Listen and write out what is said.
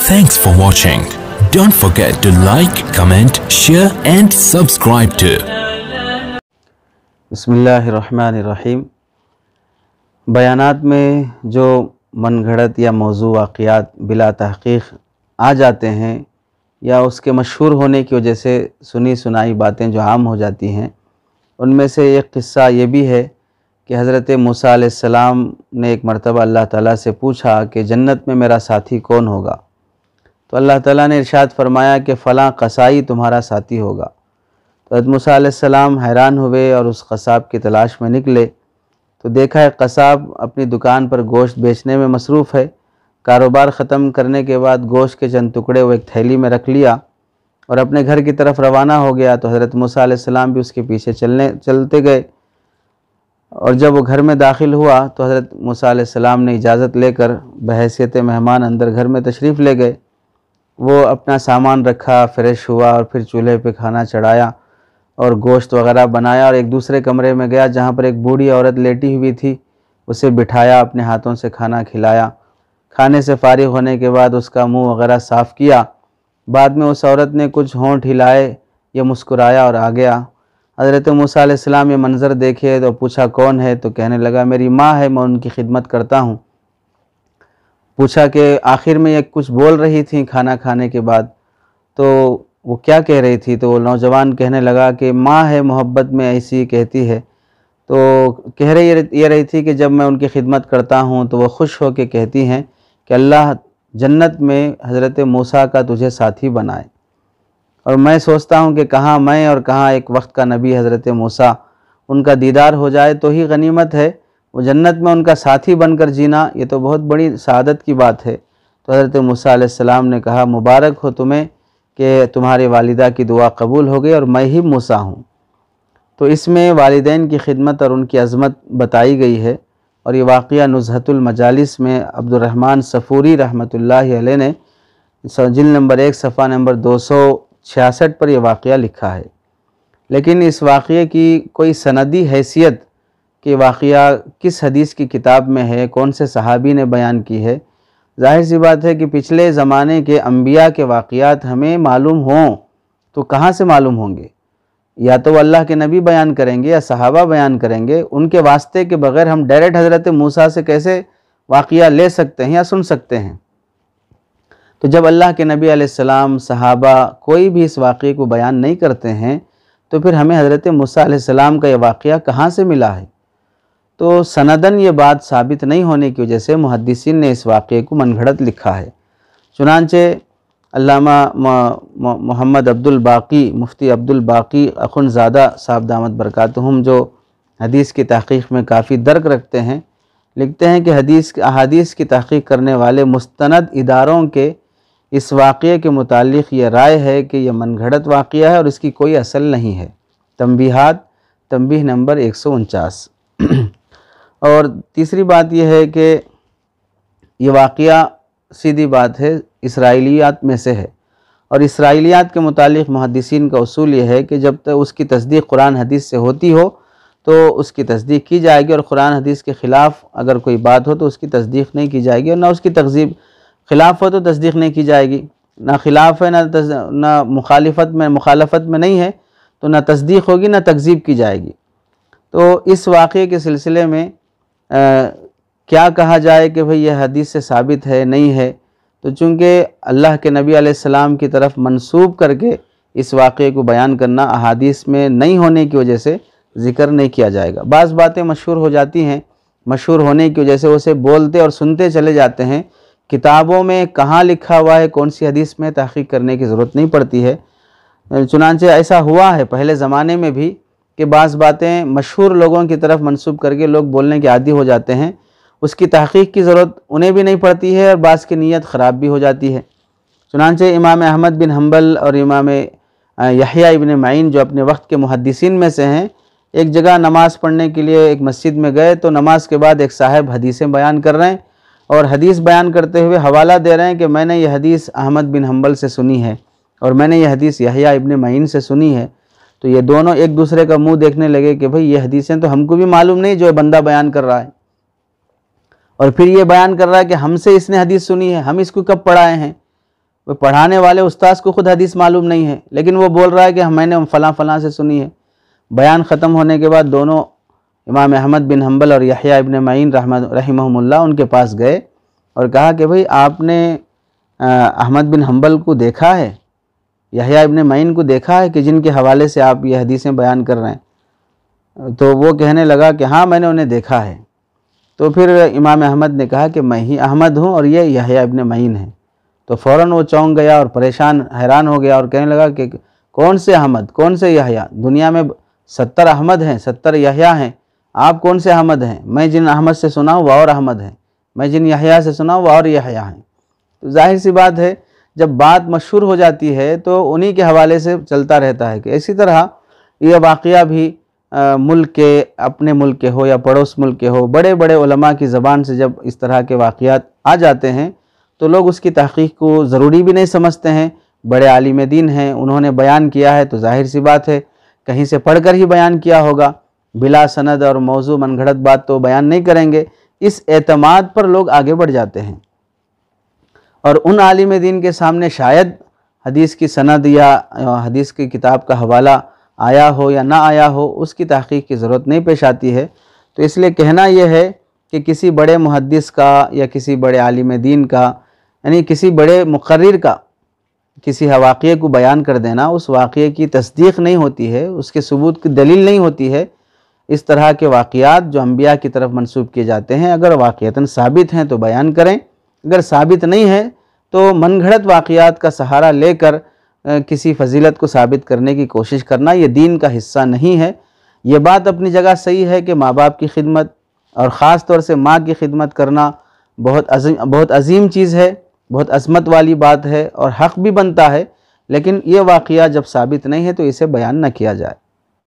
Thanks for watching. Don't forget to like, comment, share and subscribe to. बिस्मिल्लाहिर्रहमानिर्रहीम। बयानात में जो मनगढ़ंत या मौजू वाक़ियात बिला तहक़ीक़ आ जाते हैं या उसके मशहूर होने की वजह से सुनी सुनाई बातें जो आम हो जाती हैं, उनमें से एक क़िस्सा ये भी है कि हज़रत मूसा अलैहिस्सलाम ने एक मरतबा अल्लाह ताला से पूछा कि जन्नत में मेरा साथी कौन होगा। तो अल्लाह ताला ने इरशाद फरमाया कि फ़लाँ कसाई तुम्हारा साथी होगा। तो हज़रत मूसा अलैहिस्सलाम हैरान हुए और उस कसाब की तलाश में निकले तो देखा है कसाब अपनी दुकान पर गोश्त बेचने में मसरूफ़ है। कारोबार ख़त्म करने के बाद गोश्त के चंद टुकड़े वो एक थैली में रख लिया और अपने घर की तरफ रवाना हो गया। तो हज़रत मूसा अलैहिस्सलाम भी उसके पीछे चलते गए और जब वो घर में दाखिल हुआ तो हज़रत मूसा अलैहिस्सलाम ने इजाज़त लेकर बहैसियत मेहमान अंदर घर में तशरीफ़ ले गए। वो अपना सामान रखा, फ़्रेश हुआ और फिर चूल्हे पे खाना चढ़ाया और गोश्त वग़ैरह बनाया और एक दूसरे कमरे में गया जहाँ पर एक बूढ़ी औरत लेटी हुई थी, उसे बिठाया, अपने हाथों से खाना खिलाया। खाने से फ़ारिग़ होने के बाद उसका मुंह वग़ैरह साफ़ किया। बाद में उस औरत ने कुछ होंठ हिलाए, ये मुस्कुराया और आ गया। हज़रत मूसा अलैहिस्सलाम ये मंज़र देखे तो पूछा कौन है, तो कहने लगा मेरी माँ है, मैं उनकी खिदमत करता हूँ। पूछा कि आखिर में ये कुछ बोल रही थी खाना खाने के बाद, तो वो क्या कह रही थी। तो वो नौजवान कहने लगा कि माँ है, मोहब्बत में ऐसी कहती है। तो कह रही थी कि जब मैं उनकी खिदमत करता हूँ तो वो खुश हो के कहती हैं कि अल्लाह जन्नत में हज़रत मूसा का तुझे साथी बनाए। और मैं सोचता हूँ कि कहाँ मैं और कहाँ एक वक्त का नबी हज़रत मूसा, उनका दीदार हो जाए तो ही गनीमत है। वो जन्नत में उनका साथी बनकर जीना, ये तो बहुत बड़ी सआदत की बात है। तो हज़रत मूसा अलैहिस्सलाम ने कहा मुबारक हो तुम्हें कि तुम्हारे वालिदा की दुआ कबूल हो गई और मैं ही मूसा हूँ। तो इसमें वालिदैन की खिदमत और उनकी अज़मत बताई गई है और ये वाक़या नुज़हतुल मजालिस में अब्दुर्रहमान सफ़ूरी रहमतुल्लाहि अलैह ने जिल्द नंबर 1 सफ़ा नंबर 266 पर यह वाक़या लिखा है। लेकिन इस वाक़ये की कोई सनदी हैसियत कि वाक़या किस हदीस की किताब में है, कौन से सहाबी ने बयान की है, ज़ाहिर सी बात है कि पिछले ज़माने के अम्बिया के वाक़यात हमें मालूम हों तो कहाँ से मालूम होंगे। या तो अल्लाह के नबी बयान करेंगे या सहाबा बयान करेंगे, उनके वास्ते के बग़ैर हम डायरेक्ट हज़रत मूसा से कैसे वाक़या ले सकते हैं या सुन सकते हैं। तो जब अल्लाह के नबी अलैहिस्सलाम, सहाबा कोई भी इस वाक़ये को बयान नहीं करते हैं तो फिर हमें हज़रत मूसा अलैहिस्सलाम का ये वाक़या कहाँ से मिला है। तो सनदन ये बात साबित नहीं होने की वजह से मुहद्दिसीन ने इस वाक़ये को मनगढ़ंत लिखा है। चुनांचे अल्लामा मोहम्मद अब्दुल बाक़ी, मुफ्ती अब्दुल बाक़ी अख़ुनज़ादा साहब दामत बरकातुहुम, जो हदीस की तहक़ीक़ में काफ़ी दर्क रखते हैं, लिखते हैं कि अहादीस की तहक़ीक़ करने वाले मुस्तनद इदारों के इस वाक़ये के मुतालिक़ ये राय है कि यह मनगढ़ंत वाक़या है और इसकी कोई असल नहीं है। तंबीहात, तंबीह नंबर 149। और तीसरी बात यह है कि ये वाक़या सीधी बात है इसराइलियात में से है और इसराइलियात के मुतालिक़ मुहद्दिसीन का उसूल ये है कि जब तक उसकी तस्दीक़ कुरान हदीस से होती हो तो उसकी तस्दीक़ की जाएगी और कुरान हदीस के ख़िलाफ़ अगर कोई बात हो तो उसकी तस्दीक़ नहीं की जाएगी और ना उसकी तकज़ीब, ख़िलाफ़ हो तो तस्दीक़ नहीं की जाएगी। ना ख़िलाफ़ है ना मुखालफत में नहीं है तो ना तस्दीक़ होगी ना तकज़ीब की जाएगी। तो इस वाक़ये के सिलसिले में क्या कहा जाए कि भाई यह हदीस से साबित है नहीं है, तो चूँकि अल्लाह के नबी अलैहिस्सलाम की तरफ मंसूब करके इस वाक़ये को बयान करना अहादीस में नहीं होने की वजह से ज़िक्र नहीं किया जाएगा। बाज़ बातें मशहूर हो जाती हैं, मशहूर होने की वजह से उसे बोलते और सुनते चले जाते हैं। किताबों में कहाँ लिखा हुआ है, कौन सी हदीस में तहक़ीक़ करने की ज़रूरत नहीं पड़ती है। चुनांचे ऐसा हुआ है पहले ज़माने में भी कि बाज़ बातें मशहूर लोगों की तरफ मंसूब करके लोग बोलने के आदी हो जाते हैं, उसकी तहक़ीक़ की ज़रूरत उन्हें भी नहीं पड़ती है और बाज़ की नीयत ख़राब भी हो जाती है। चुनांचे इमाम अहमद बिन हम्बल और इमाम यहया इब्न मईन, जो अपने वक्त के मुहद्दिसीन में से हैं, एक जगह नमाज़ पढ़ने के लिए एक मस्जिद में गए तो नमाज के बाद एक साहब हदीसें बयान कर रहे हैं और हदीस बयान करते हुए हवाला दे रहे हैं कि मैंने यह हदीस अहमद बिन हम्बल से सुनी है और मैंने यह हदीस यहया इब्न मईन से सुनी है। तो ये दोनों एक दूसरे का मुंह देखने लगे कि भाई ये हदीसें तो हमको भी मालूम नहीं जो बंदा बयान कर रहा है, और फिर ये बयान कर रहा है कि हमसे इसने हदीस सुनी है, हम इसको कब पढ़ाए हैं। وہ پڑھانے والے استاذ کو خود حدیث معلوم نہیں ہے، لیکن وہ بول رہا ہے کہ میں نے فلاں فلاں سے سنی ہے۔ بیان ختم ہونے کے بعد دونوں امام احمد بن حنبل اور یحییٰ ابن معین رحمہم اللہ ان کے پاس گئے اور کہا کہ بھئی آپ نے احمد بن حنبل کو دیکھا ہے، یحییٰ ابن معین کو دیکھا ہے کہ جن کے حوالے سے آپ یہ حدیثیں بیان کر رہے ہیں؟ تو وہ کہنے لگا کہ ہاں میں نے انہیں دیکھا ہے۔ تو پھر امام احمد نے کہا کہ میں ہی احمد ہوں اور یہ یحییٰ ابن معین ہیں۔ تو فوراً وہ چونک گیا اور پریشان حیران ہو گیا اور کہنے لگا کہ کون سے احمد، کون سے یحییٰ؟ دنیا میں 70 احمد ہیں، 70 یحییٰ ہیں، آپ کون سے احمد ہیں؟ میں جن احمد سے سنا ہوں وہ اور احمد ہیں، میں جن یحییٰ سے سنا ہوں وہ اور یحییٰ ہیں۔ تو ظاہر سی بات ہے جب بات مشہور ہو جاتی ہے تو انہی کے حوالے سے چلتا رہتا ہے کہ اسی طرح یہ واقعہ بھی ملک کے، اپنے ملک کے ہو یا پڑوس ملک کے ہو، بڑے بڑے علماء کی زبان سے جب اس طرح کے واقعات آ جاتے ہیں تو لوگ اس کی تحقیق کو ضروری بھی نہیں سمجھتے ہیں۔ بڑے عالم دین ہیں، انہوں نے بیان کیا ہے تو ظاہر سی بات ہے کہیں سے پڑھ کر ہی بیان کیا ہوگا، بلا سند اور موضوع من گھڑت بات تو بیان نہیں کریں گے۔ اس اعتماد پر لوگ آگے بڑھ جاتے ہیں، اور ان عالم دین کے سامنے شاید حدیث کی سند یا حدیث کی کتاب کا حوالہ آیا ہو یا نہ آیا ہو، اس کی تحقیق کی ضرورت نہیں پیش آتی ہے۔ تو اس لیے کہنا یہ ہے کہ کسی بڑے محدث کا یا کسی بڑے عالم دین کا، یعنی کسی بڑے مقرر کا کسی واقعے کو بیان کر دینا اس واقعے کی تصدیق نہیں ہوتی ہے، اس کے ثبوت کی دلیل نہیں ہوتی ہے۔ اس طرح کے واقعات جو انبیاء کی طرف منسوب کیے جاتے ہیں اگر واقعتاً ثابت ہیں تو بیان کریں، اگر ثابت نہیں ہے تو من گھڑت واقعات کا سہارا لے کر کسی فضیلت کو ثابت کرنے کی کوشش کرنا یہ دین کا حصہ نہیں ہے۔ یہ بات اپنی جگہ صحیح ہے کہ ماں باپ کی خدمت اور خاص طور سے ماں کی خدمت کرنا بہت عظیم چیز ہے، بہت عظمت والی بات ہے اور حق بھی بنتا ہے، لیکن یہ واقعہ جب ثابت نہیں ہے تو اسے بیان نہ کیا جائے۔